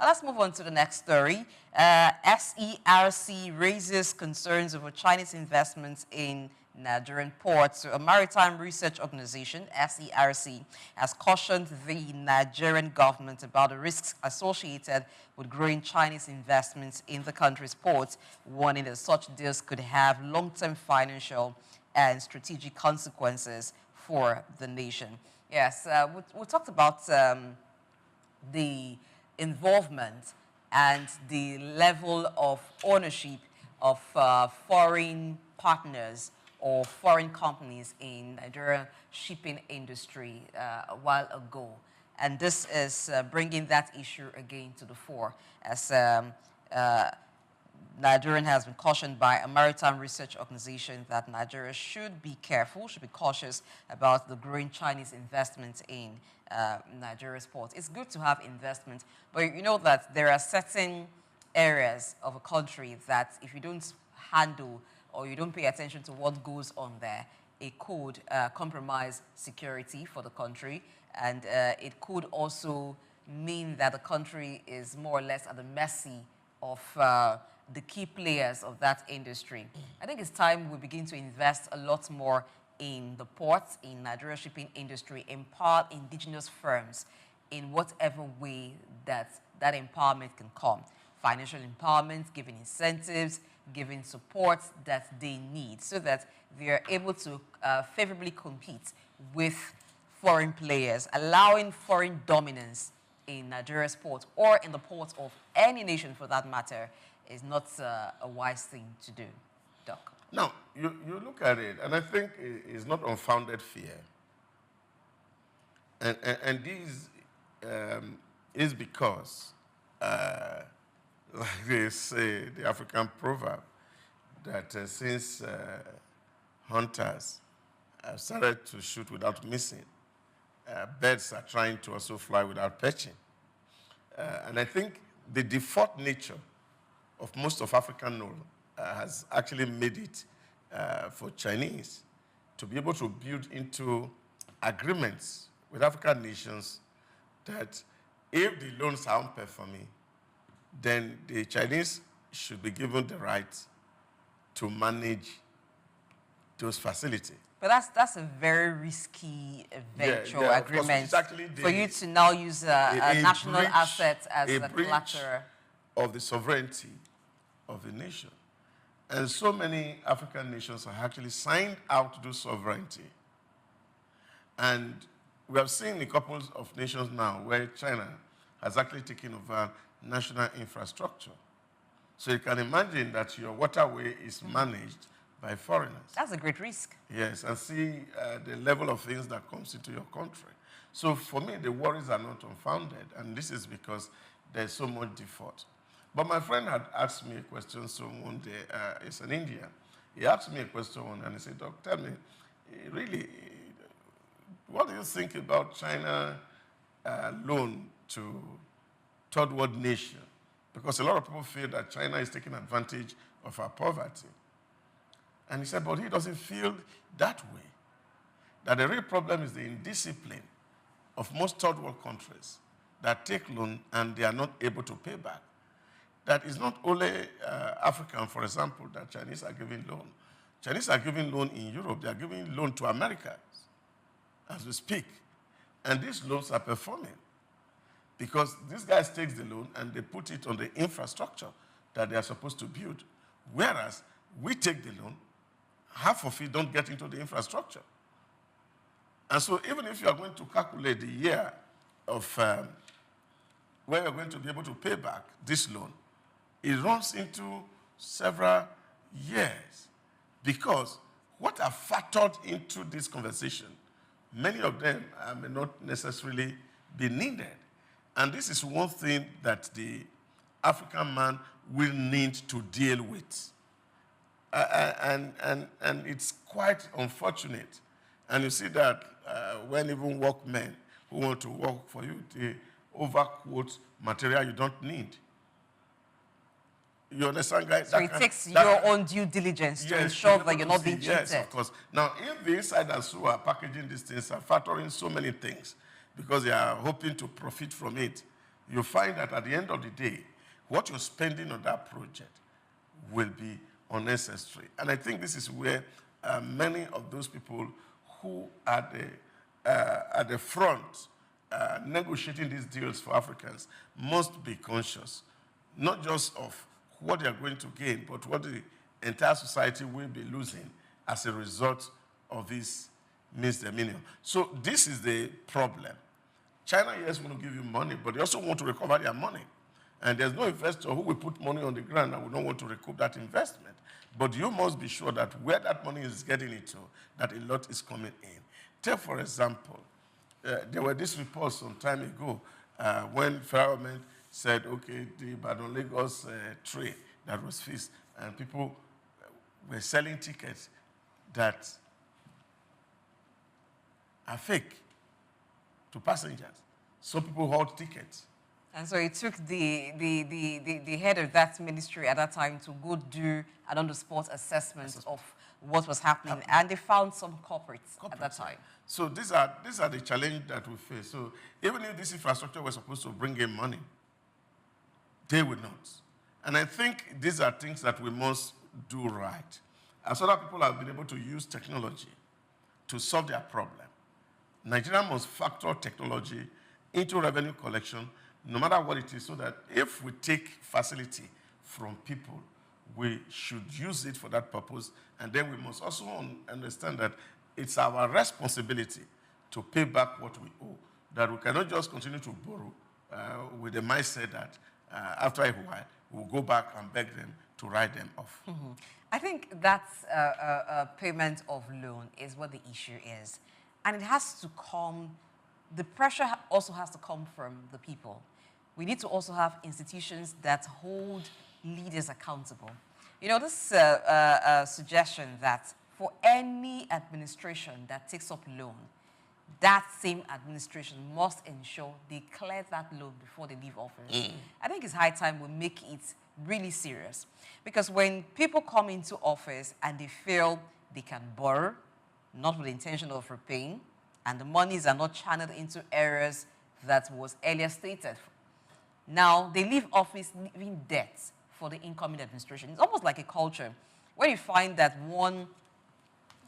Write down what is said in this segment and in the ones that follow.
Now let's move on to the next story. SERC raises concerns over Chinese investments in Nigerian ports. So a maritime research organization, SERC, has cautioned the Nigerian government about the risks associated with growing Chinese investments in the country's ports, warning that such deals could have long-term financial and strategic consequences for the nation. Yes, we talked about the involvement and the level of ownership of foreign partners or foreign companies in Nigerian shipping industry a while ago. And this is bringing that issue again to the fore, as Nigerian has been cautioned by a maritime research organization that Nigeria should be careful, should be cautious about the growing Chinese investment in Nigeria's ports. It's good to have investment, but you know that there are certain areas of a country that if you don't handle or you don't pay attention to what goes on there, it could compromise security for the country, and it could also mean that the country is more or less at the mercy of the key players of that industry. I think it's time we begin to invest a lot more in the ports, in Nigeria's shipping industry, empower indigenous firms in whatever way that empowerment can come. Financial empowerment, giving incentives, giving support that they need so that they are able to favorably compete with foreign players, allowing foreign dominance in Nigeria's port or in the ports of any nation for that matter is not a wise thing to do. Doc. Now, you look at it, and I think it's not unfounded fear. And this is because, like they say, the African proverb, that since hunters have started to shoot without missing, birds are trying to also fly without perching. And I think the default nature of most of African knowledge has actually made it for Chinese to be able to build into agreements with African nations that if the loans aren't performing, then the Chinese should be given the right to manage those facilities. But that's a very risky venture agreement for you to now use a national asset as a collateral of the sovereignty of the nation. And so many African nations have actually signed out to do sovereignty. And we have seen a couple of nations now where China has actually taken over national infrastructure. So you can imagine that your waterway is managed by foreigners. That's a great risk. Yes, and see the level of things that comes into your country. So for me, the worries are not unfounded, and this is because there's so much default. But my friend had asked me a question one day, he's an Indian. He asked me a question and he said, Doc, tell me, really, what do you think about China loan to third world nation? Because a lot of people feel that China is taking advantage of our poverty. And he said, but he doesn't feel that way. That the real problem is the indiscipline of most third world countries that take loan and they are not able to pay back. That is not only African, for example, that Chinese are giving loan. Chinese are giving loan in Europe. They are giving loan to Americans as we speak. And these loans are performing because these guys take the loan and they put it on the infrastructure that they are supposed to build. Whereas we take the loan, half of it don't get into the infrastructure. And so even if you are going to calculate the year of where you're going to be able to pay back this loan, it runs into several years. Because what are factored into this conversation, many of them may not necessarily be needed. And this is one thing that the African man will need to deal with. And it's quite unfortunate. And you see that when even workmen who want to work for you, they overquote material you don't need. You understand, guys? So it takes your own due diligence to ensure that you're not being cheated. Yes, of course. Now, if the insiders who are packaging these things are factoring so many things because they are hoping to profit from it, you find that at the end of the day, what you're spending on that project will be unnecessary. And I think this is where many of those people who are at the front negotiating these deals for Africans must be conscious, not just of what they are going to gain, but what the entire society will be losing as a result of this misdemeanor. So this is the problem. China, yes, want to give you money, but they also want to recover their money. And there's no investor who will put money on the ground and will not want to recoup that investment. But you must be sure that where that money is getting into, that a lot is coming in. Take, for example, there were these reports some time ago when federal government said, okay, the Ibadan-Lagos train that was fixed, and people were selling tickets that are fake to passengers. So people hold tickets. And so it took the head of that ministry at that time to go do an on-the-spot assessment of what was happening, and they found some culprits at that time. So these are the challenges that we face. So even if this infrastructure was supposed to bring in money, they will not. And I think these are things that we must do right. As other people have been able to use technology to solve their problem, Nigeria must factor technology into revenue collection, no matter what it is, so that if we take facility from people, we should use it for that purpose. And then we must also understand that it's our responsibility to pay back what we owe, that we cannot just continue to borrow with the mindset that after a while, we'll go back and beg them to write them off. Mm-hmm. I think that's a payment of loan is what the issue is. And it has to come, the pressure also has to come from the people. We need to also have institutions that hold leaders accountable. You know, this suggestion that for any administration that takes up loan, that same administration must ensure they clear that loan before they leave office. I think it's high time we make it really serious. Because when people come into office and they feel they can borrow, not with the intention of repaying, and the monies are not channeled into areas that was earlier stated. Now, they leave office leaving debts for the incoming administration. It's almost like a culture where you find that one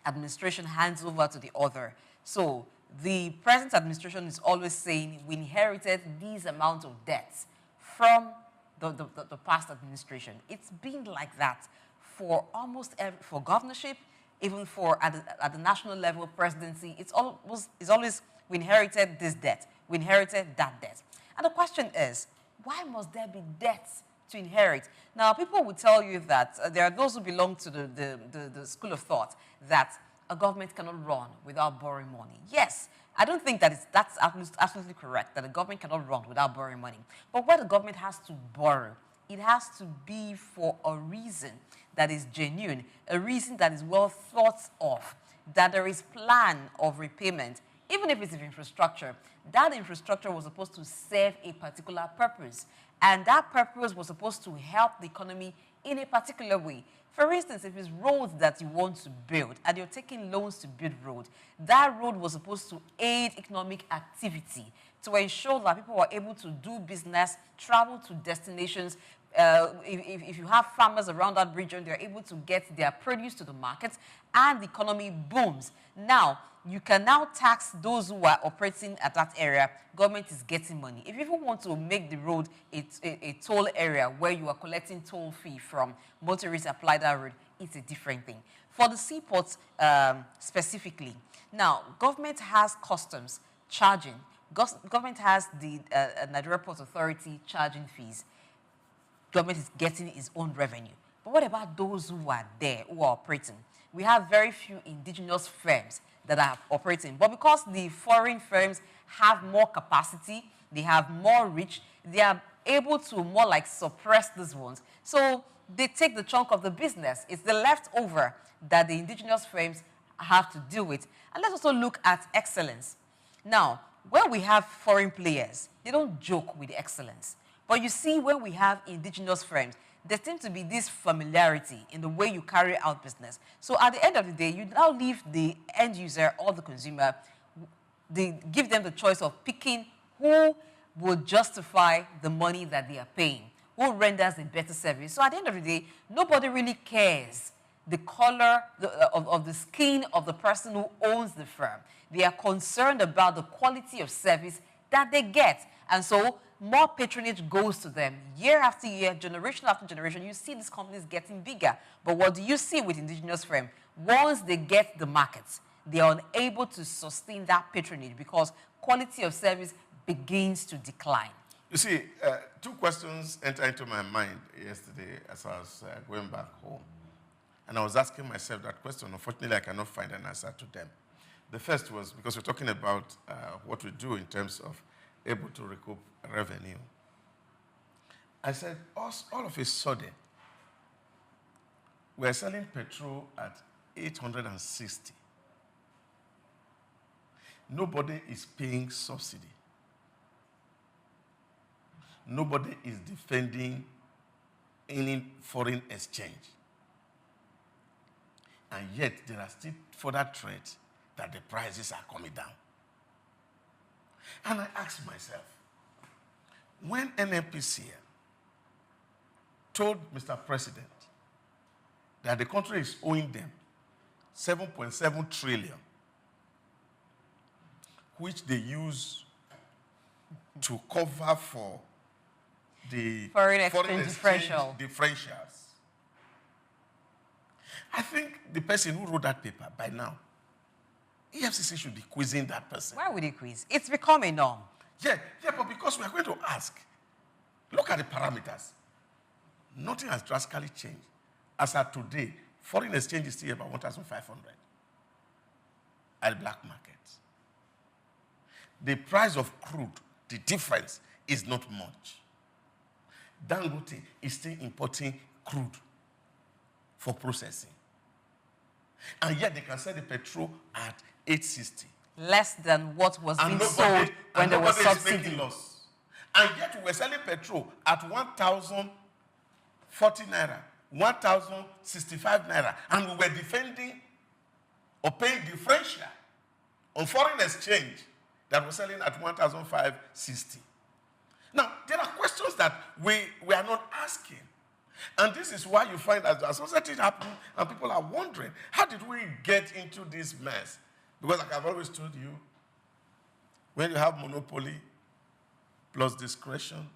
administration hands over to the other. So the present administration is always saying, we inherited these amounts of debts from the past administration. It's been like that for almost for governorship, even for at the national level presidency. It's always, we inherited this debt, we inherited that debt. And the question is, why must there be debts to inherit? Now, people will tell you that there are those who belong to the school of thought that a government cannot run without borrowing money. Yes, I don't think that that's absolutely correct, that a government cannot run without borrowing money. But where the government has to borrow, it has to be for a reason that is genuine, a reason that is well thought of, that there is plan of repayment. Even if it's infrastructure, that infrastructure was supposed to serve a particular purpose. And that purpose was supposed to help the economy in a particular way. For instance, if it's roads that you want to build and you're taking loans to build road, that road was supposed to aid economic activity to ensure that people were able to do business, travel to destinations. If you have farmers around that region, they're able to get their produce to the markets and the economy booms. Now, you can now tax those who are operating at that area. Government is getting money. If you even want to make the road a toll area where you are collecting toll fee from motorists apply that road, it's a different thing. For the seaports specifically, now, government has customs charging. Government has the Nigeria Port Authority charging fees. Government is getting its own revenue. But what about those who are there, who are operating? We have very few indigenous firms that are operating. But because the foreign firms have more capacity, they have more reach, they are able to more like suppress these ones. So they take the chunk of the business. It's the leftover that the indigenous firms have to deal with. And let's also look at excellence. Now, when we have foreign players, they don't joke with excellence. But you see, when we have indigenous firms, there seems to be this familiarity in the way you carry out business. So at the end of the day, you now leave the end user or the consumer, give them the choice of picking who will justify the money that they are paying, who renders a better service. So at the end of the day, nobody really cares the color of the skin of the person who owns the firm. They are concerned about the quality of service that they get. And so more patronage goes to them. Year after year, generation after generation, you see these companies getting bigger. But what do you see with indigenous firm? Once they get the markets, they are unable to sustain that patronage because quality of service begins to decline. You see, two questions entered into my mind yesterday as I was going back home. And I was asking myself that question. Unfortunately, I cannot find an answer to them. The first was because we're talking about what we do in terms of able to recoup revenue. I said, all of a sudden, we're selling petrol at 860. Nobody is paying subsidy. Nobody is defending any foreign exchange. And yet, there are still further threats that the prices are coming down. And I asked myself, when NNPCL told Mr. President that the country is owing them 7.7 trillion, which they use to cover for the foreign exchange differentials. I think the person who wrote that paper, by now, EFCC should be quizzing that person. Why would he quiz? It's become a norm. Yeah, but because we are going to ask, look at the parameters. Nothing has drastically changed. As of today, foreign exchange is still about 1,500 at the black market. The price of crude, the difference is not much. Dangote is still importing crude for processing. And yet they can sell the petrol at 860. Less than what was being sold when there was subsidy. Loss. And yet we were selling petrol at 1,040 naira, 1,065 naira. And we were defending or paying differential on foreign exchange that was selling at 1,560. Now, there are questions that we are not asking. And this is why you find that as society happens and people are wondering, how did we get into this mess? Because like I've always told you, when you have monopoly plus discretion,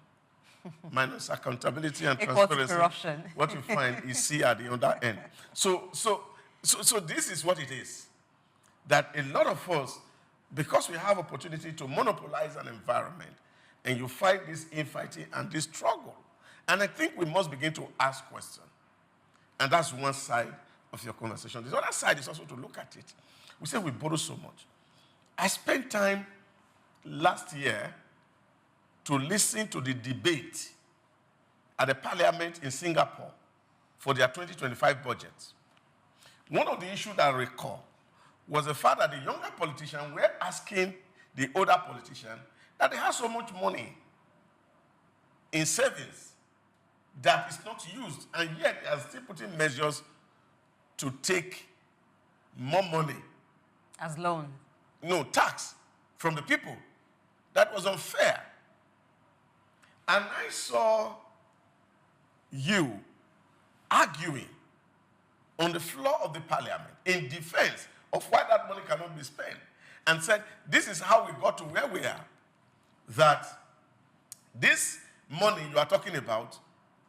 minus accountability and transparency, corruption. what you find is C at the other end. So this is what it is. That a lot of us, because we have opportunity to monopolize an environment, and you fight this infighting and this struggle. And I think we must begin to ask questions. And that's one side of your conversation. The other side is also to look at it. We say we borrow so much. I spent time last year to listen to the debate at the parliament in Singapore for their 2025 budget. One of the issues that I recall was the fact that the younger politicians were asking the older politicians that they have so much money in savings that is not used, and yet they are still putting measures to take more money. As loan? No, tax from the people. That was unfair. And I saw you arguing on the floor of the parliament in defense of why that money cannot be spent, and said, this is how we got to where we are. That this money you are talking about,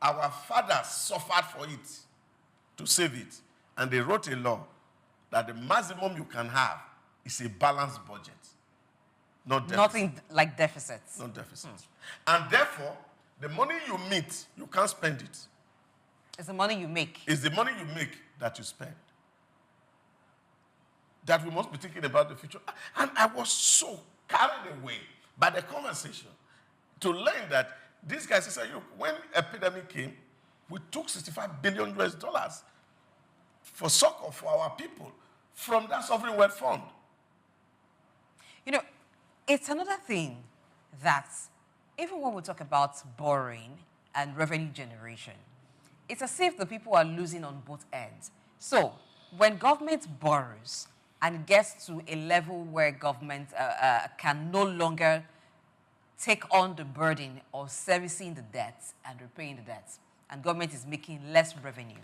our fathers suffered for it to save it. And they wrote a law that the maximum you can have is a balanced budget. Not deficit. Nothing like deficits. Not deficits. And therefore, the money you meet, you can't spend it. It's the money you make. It's the money you make that you spend. That we must be thinking about the future. And I was so carried away by the conversation to learn that these guys said, when epidemic came, we took $65 billion for succor for our people from that sovereign wealth fund. You know, it's another thing that even when we talk about borrowing and revenue generation, it's as if the people are losing on both ends. So when government borrows and it gets to a level where government can no longer take on the burden of servicing the debts and repaying the debts, and government is making less revenue,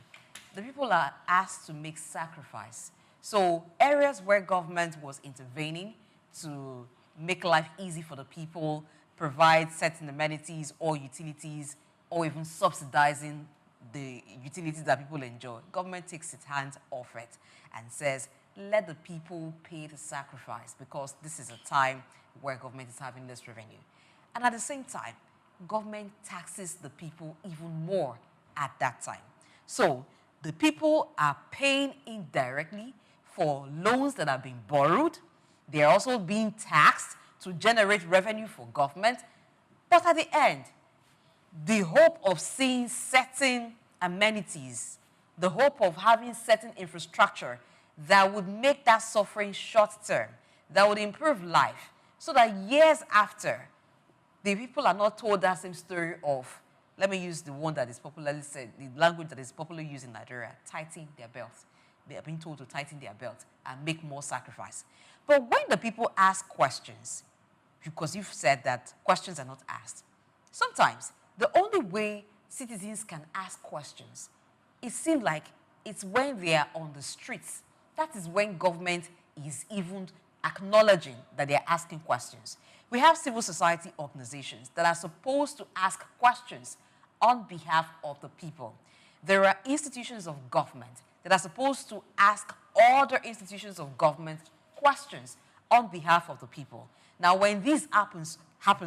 the people are asked to make sacrifice. So areas where government was intervening to make life easy for the people, provide certain amenities or utilities, or even subsidizing the utilities that people enjoy, government takes its hands off it and says, let the people pay the sacrifice because this is a time where government is having less revenue. And at the same time, government taxes the people even more at that time. So the people are paying indirectly for loans that are being borrowed. They are also being taxed to generate revenue for government. But at the end, the hope of seeing certain amenities, the hope of having certain infrastructure that would make that suffering short-term, that would improve life, so that years after, the people are not told that same story of, let me use the one that is popularly said, the language that is popularly used in Nigeria, tighten their belts. They are being told to tighten their belt and make more sacrifice. But when the people ask questions, because you've said that questions are not asked, sometimes the only way citizens can ask questions, it seems like it's when they are on the streets. That is when government is even acknowledging that they are asking questions. We have civil society organizations that are supposed to ask questions on behalf of the people. There are institutions of government that are supposed to ask other institutions of government questions on behalf of the people. Now, when this happens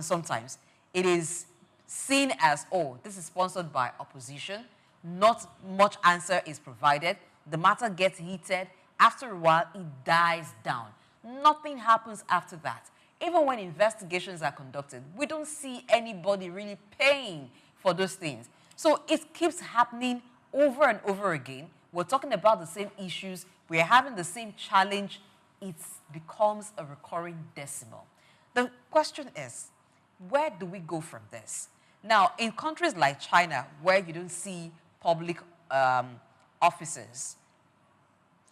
sometimes, it is seen as, oh, this is sponsored by opposition, not much answer is provided, the matter gets heated, after a while, it dies down. Nothing happens after that. Even when investigations are conducted, we don't see anybody really paying for those things. So it keeps happening over and over again. We're talking about the same issues. We're having the same challenge. It becomes a recurring decimal. The question is, where do we go from this? Now, in countries like China, where you don't see public officers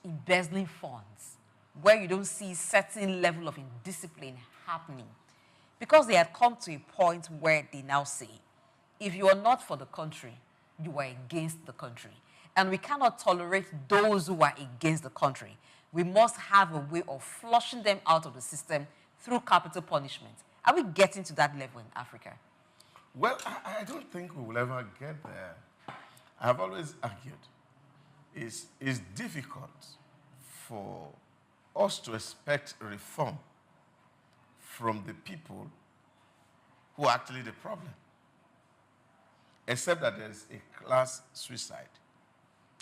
embezzling funds, where you don't see certain level of indiscipline happening, because they had come to a point where they now say, if you are not for the country, you are against the country. And we cannot tolerate those who are against the country. We must have a way of flushing them out of the system through capital punishment. Are we getting to that level in Africa? Well, I don't think we will ever get there. I've always argued it's difficult for us to expect reform from the people who are actually the problem, except that there's a class suicide.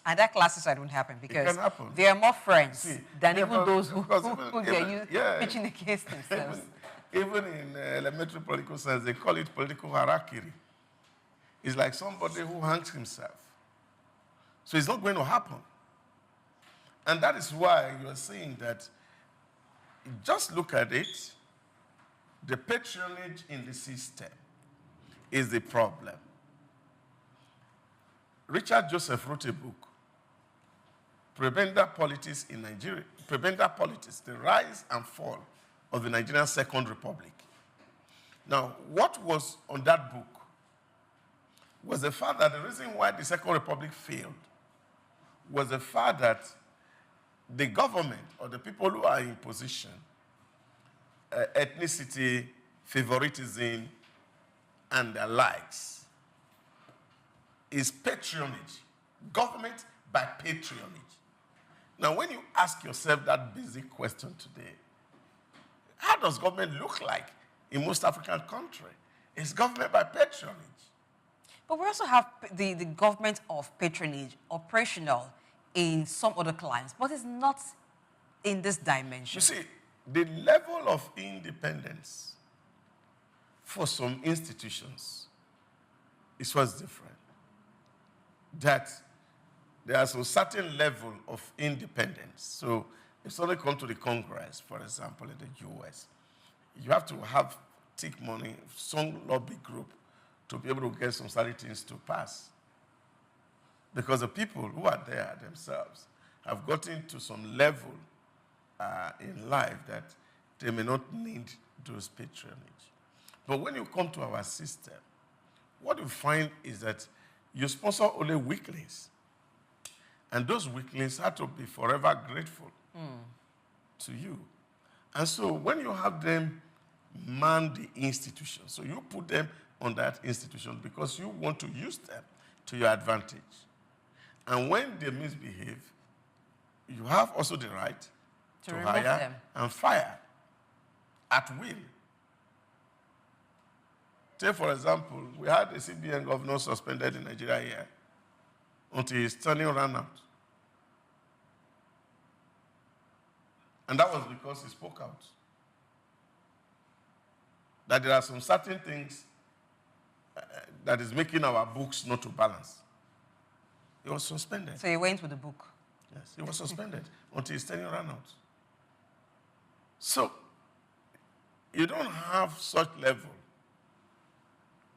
And that class suicide won't happen because it can happen. They are more friends than yeah, even those who even, get pitching against themselves. Even in elementary political science, they call it political harakiri. It's like somebody who hangs himself. So it's not going to happen. And that is why you're saying that, just look at it, the patronage in the system is the problem. Richard Joseph wrote a book, Prebenda Politics in Nigeria, Prebenda Politics, the Rise and Fall of the Nigerian Second Republic. Now, what was on that book was the fact that the reason why the Second Republic failed was the fact that the government or the people who are in position, ethnicity, favoritism, and the likes, is patronage. Government by patronage. Now, when you ask yourself that basic question today, how does government look like in most African countries? It's government by patronage. But we also have the government of patronage operational in some other climes, but it's not in this dimension. You see, the level of independence for some institutions is what's different. That there's a certain level of independence. So if somebody comes to the Congress, for example, in the US, you have to have thick money, some lobby group, to be able to get some certain things to pass. Because the people who are there themselves have gotten to some level in life that they may not need those patronage. But when you come to our system, what you find is that you sponsor only weaklings. And those weaklings have to be forever grateful to you. And so when you have them man the institution, so you put them on that institution because you want to use them to your advantage. And when they misbehave, you have also the right to hire them and fire at will. Take, for example, we had a CBN governor suspended in Nigeria here until his tenure ran out. And that was because he spoke out. That there are some certain things that is making our books not to balance. He was suspended. So he went with the book? Yes, he was suspended until his tenure ran out. So, you don't have such level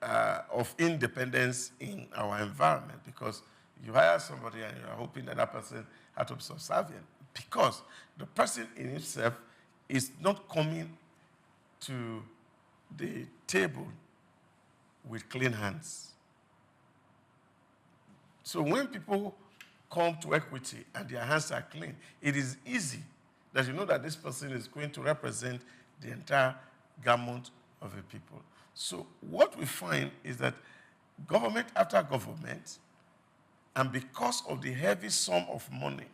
of independence in our environment because you hire somebody and you are hoping that that person has to be subservient because the person in himself is not coming to the table with clean hands. So when people come to equity and their hands are clean, it is easy that you know that this person is going to represent the entire gamut of a people. So what we find is that government after government, and because of the heavy sum of money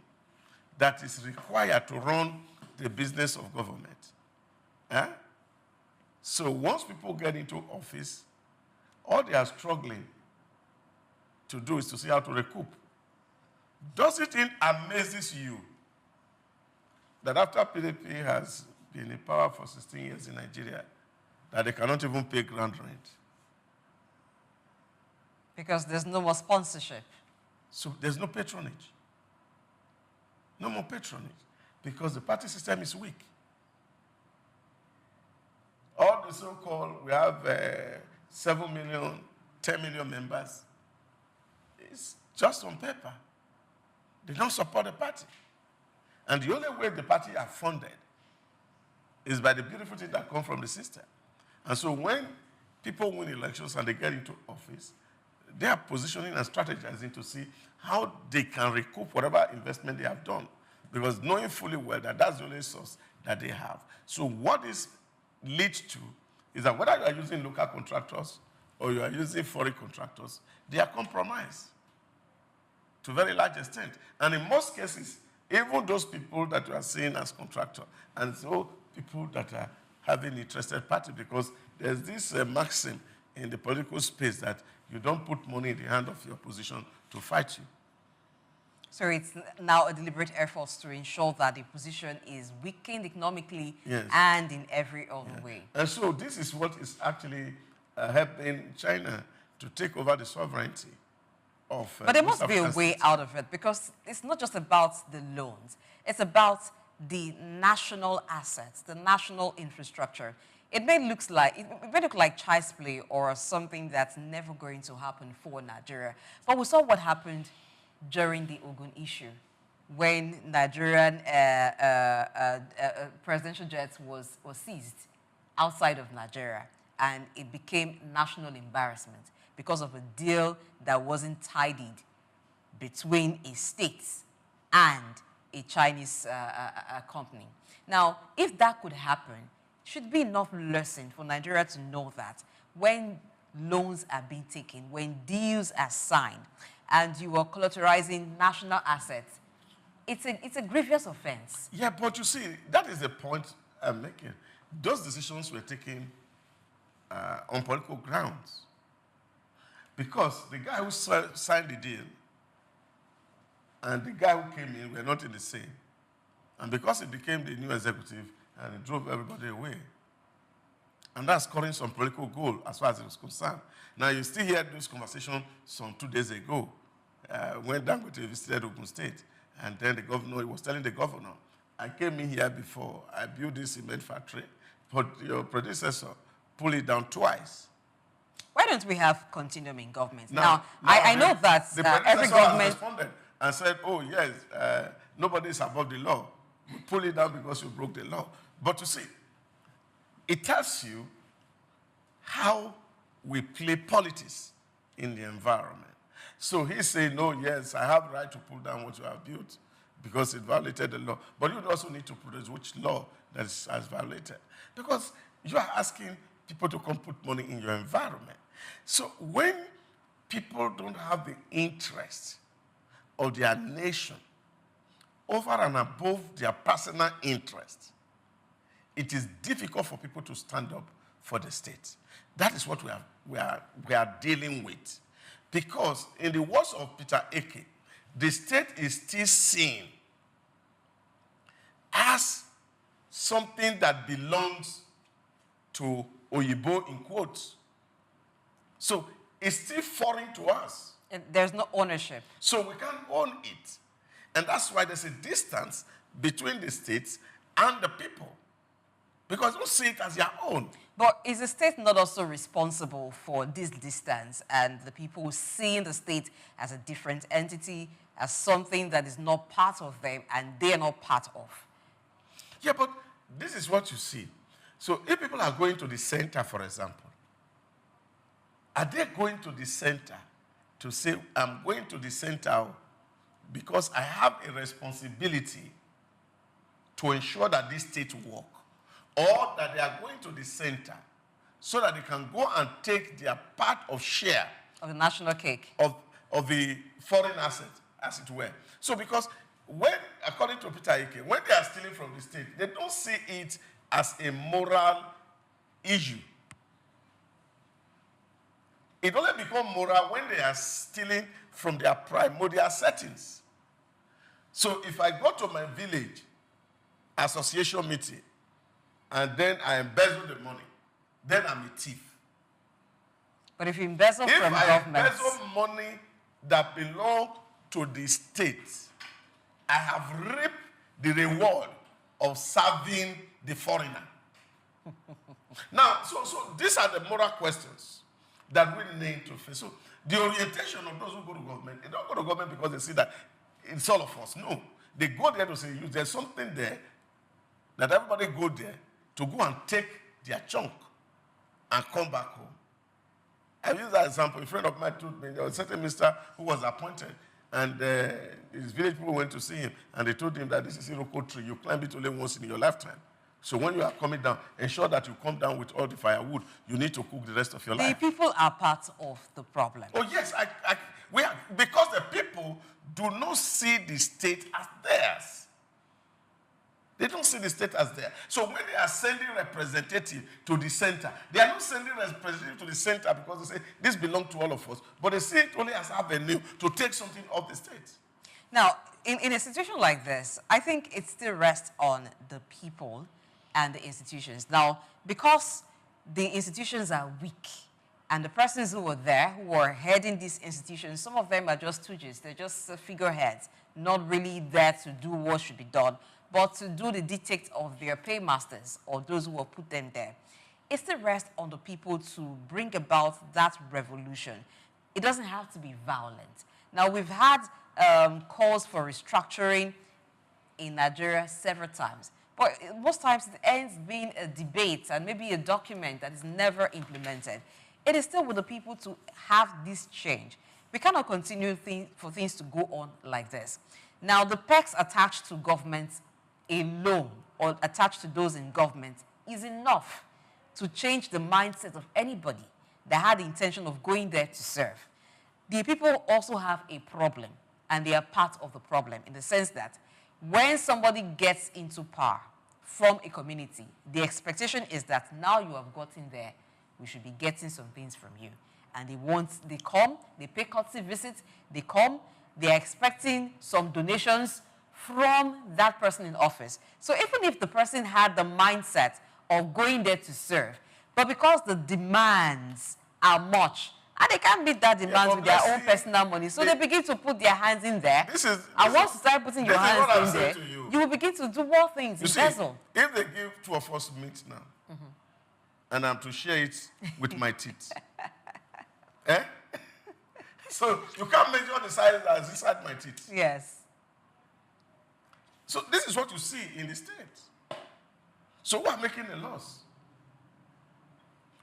that is required to run the business of government, so once people get into office, all they are struggling to do is to see how to recoup. Does it amazes you that after PDP has been in power for 16 years in Nigeria, that they cannot even pay ground rent? Because there's no more sponsorship. So there's no patronage. No more patronage. Because the party system is weak. All the so-called, we have 7 million, 10 million members. It's just on paper. They don't support the party. And the only way the party are funded is by the beautiful things that come from the system. And so when people win elections and they get into office, they are positioning and strategizing to see how they can recoup whatever investment they have done. Because knowing fully well that that's the only source that they have. So what this leads to is that whether you are using local contractors or you are using foreign contractors, they are compromised to a very large extent. And in most cases, even those people that you are seeing as contractors, and so people that are having interested party, because there's this maxim in the political space that you don't put money in the hand of your opposition to fight you. So it's now a deliberate effort to ensure that the position is weakened economically and in every other way. And so this is what is actually helping China to take over the sovereignty of But there must be a way out of it because it's not just about the loans. It's about the national assets, the national infrastructure. It may look like child's play or something that's never going to happen for Nigeria. But we saw what happened during the Ogun issue when Nigerian presidential jets was seized outside of Nigeria, and it became national embarrassment because of a deal that wasn't tidied between a state and a Chinese company. Now, if that could happen, it should be enough lesson for Nigeria to know that when loans are being taken, when deals are signed, and you are collateralizing national assets, it's a grievous offense. Yeah, but you see, that is the point I'm making. Those decisions were taken on political grounds. Because the guy who signed the deal and the guy who came in were not in the same. And because he became the new executive and he drove everybody away. And that's scoring some political goal as far as it was concerned. Now, you still hear this conversation some 2 days ago when Dangote visited Ogun State. And then the governor, he was telling the governor, I came in here before, I built this cement factory, but your predecessor pulled it down twice. Why don't we have continuum in government? Now I know that every government responded and said, oh, yes, nobody is above the law. We pull it down because you broke the law. But you see, it tells you how we play politics in the environment. So he said, no, yes, I have the right to pull down what you have built because it violated the law. But you also need to produce which law that has violated. Because you are asking people to come put money in your environment. So when people don't have the interest of their nation over and above their personal interest, it is difficult for people to stand up for the state. That is what we are dealing with. Because in the words of Peter Eichie, the state is still seen as something that belongs to Oyibo in quotes. So it's still foreign to us. And there's no ownership. So we can't own it. And that's why there's a distance between the states and the people. Because we see it as their own. But is the state not also responsible for this distance and the people seeing the state as a different entity, as something that is not part of them and they are not part of? Yeah, but this is what you see. So if people are going to the center, for example, are they going to the center to say, I'm going to the center because I have a responsibility to ensure that this state works? Or that they are going to the center so that they can go and take their part of share of the national cake of the foreign asset, as it were. So because when, according to Peter Eichie, when they are stealing from the state, they don't see it as a moral issue. It only becomes moral when they are stealing from their primordial settings. So if I go to my village association meeting, and then I embezzle the money, then I'm a thief. But if you embezzle from government, if I embezzle money that belongs to the state, I have reaped the reward of serving the foreigner. Now, so these are the moral questions that we need to face. So the orientation of those who go to government, they don't go to government because they see that it's all of us. No. They go there to say, there's something there that everybody go there to go and take their chunk and come back home. I use that example. A friend of mine told me there was a certain minister who was appointed, and his village people went to see him, and they told him that this is a Iroko tree. You climb it only once in your lifetime. So when you are coming down, ensure that you come down with all the firewood. You need to cook the rest of your life. The people are part of the problem. Oh, yes. We are, because the people do not see the state as theirs. They don't see the state as there. So when they are sending representative to the center, they are not sending representative to the center because they say, this belongs to all of us. But they see it only as avenue to take something off the state. Now, in a situation like this, I think it still rests on the people and the institutions. Now, because the institutions are weak, and the persons who were there, who were heading these institutions, some of them are just stooges. They're just figureheads, not really there to do what should be done, but to do the dictate of their paymasters or those who have put them there. It still rests on the people to bring about that revolution. It doesn't have to be violent. Now, we've had calls for restructuring in Nigeria several times, but most times it ends being a debate and maybe a document that is never implemented. It is still with the people to have this change. We cannot continue for things to go on like this. Now, the perks attached to government alone or attached to those in government is enough to change the mindset of anybody that had the intention of going there to serve. The people also have a problem, and they are part of the problem in the sense that when somebody gets into power from a community, the expectation is that now you have gotten there, we should be getting some things from you. And they come, they pay courtesy visits, they come, they are expecting some donations from that person in office. So even if the person had the mindset of going there to serve, but because the demands are much, and they can't meet that demand with their own personal money, so they begin to put their hands in there. And once you start putting your hands in there, you will begin to do more things, embezzle. If they give two of us meat now, and I'm to share it with my teeth, eh? So you can't measure the size as inside my teeth. Yes. So this is what you see in the state. So who are making the laws?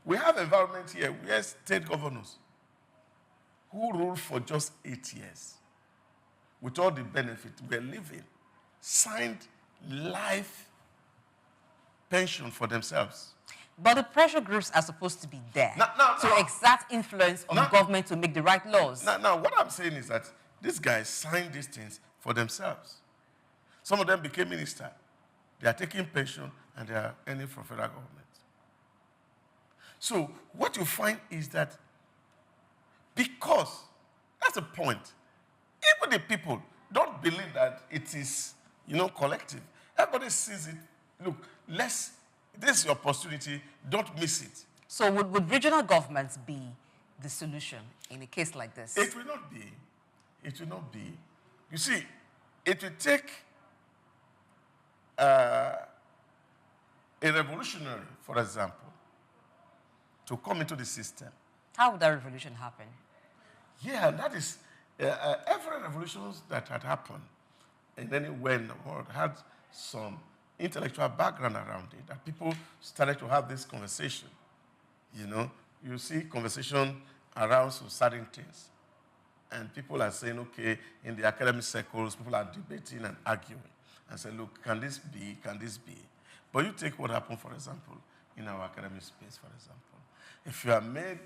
We have environment here where state governors who rule for just 8 years with all the benefit we're living signed life pension for themselves. But the pressure groups are supposed to be there to exert influence on government to make the right laws. Now, what I'm saying is that these guys signed these things for themselves. Some of them became minister. They are taking pension and they are earning from federal government. So what you find is that because, that's the point, even the people don't believe that it is, collective. Everybody sees it. Look, this is your opportunity. Don't miss it. So would regional governments be the solution in a case like this? It will not be. It will not be. You see, it will take a revolutionary, for example, to come into the system. How would that revolution happen? Yeah, that is, every revolution that had happened in anywhere in the world had some intellectual background around it, that people started to have this conversation. You see conversation around some certain things. And people are saying, okay, in the academic circles, people are debating and arguing and say, look, can this be? Can this be? But you take what happened, for example, in our academic space, for example. If you are made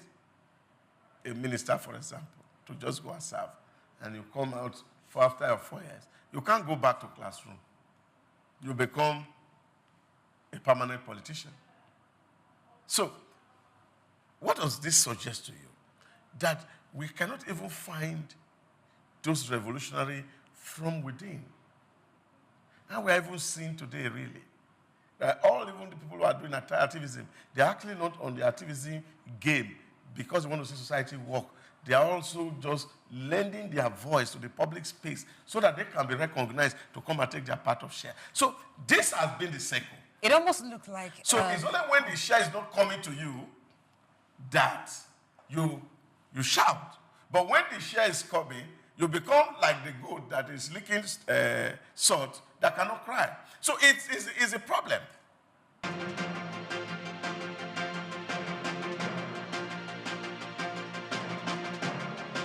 a minister, for example, to just go and serve, and you come out after 4 years, you can't go back to classroom. You become a permanent politician. So, what does this suggest to you? That we cannot even find those revolutionary from within. And we are even seeing today, really, that even the people who are doing activism, they're actually not on the activism game because they want to see society work. They are also just lending their voice to the public space so that they can be recognized to come and take their part of share. So this has been the cycle. It almost looked like... So it's only when the share is not coming to you that you shout. But when the share is coming, you become like the goat that is licking salt that cannot cry. So it's a problem.